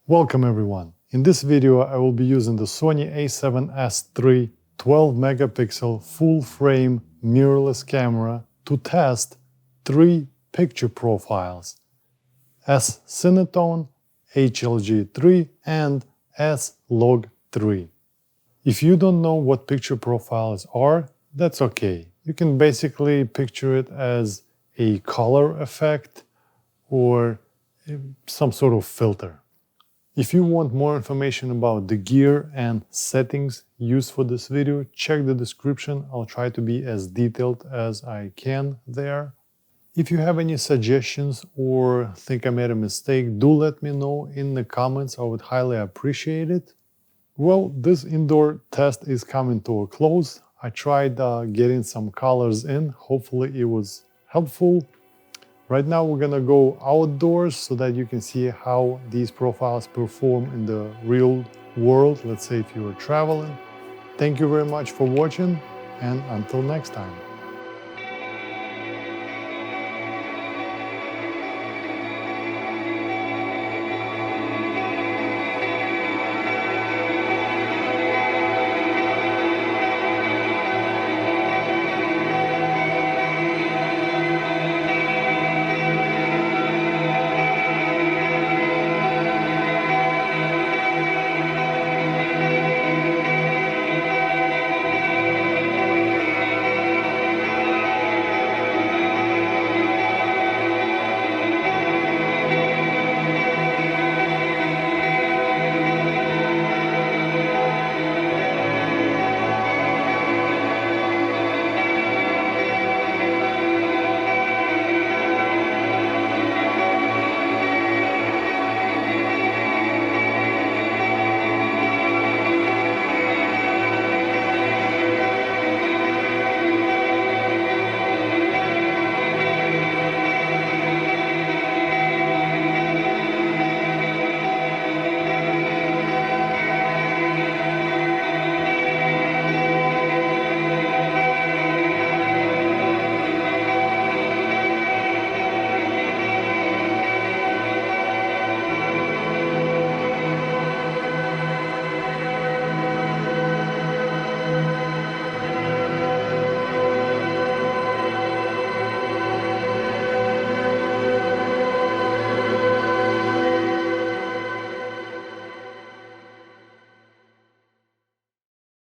Welcome everyone. In this video I will be using the Sony A7S3 12 megapixel full frame mirrorless camera to test three picture profiles: S-cinetone, HLG3 and Slog3. If you don't know what picture profiles are, that's okay. You can basically picture it as a color effect or some sort of filter. If you want more information about the gear and settings used for this video, check the description. I'll try to be as detailed as I can there. If you have any suggestions or think I made a mistake, do let me know in the comments. I would highly appreciate it. Well, this indoor test is coming to a close. I tried getting some colors in. Hopefully it was helpful. Right now we're gonna go outdoors so that you can see how these profiles perform in the real world, let's say if you are traveling. Thank you very much for watching, and until next time.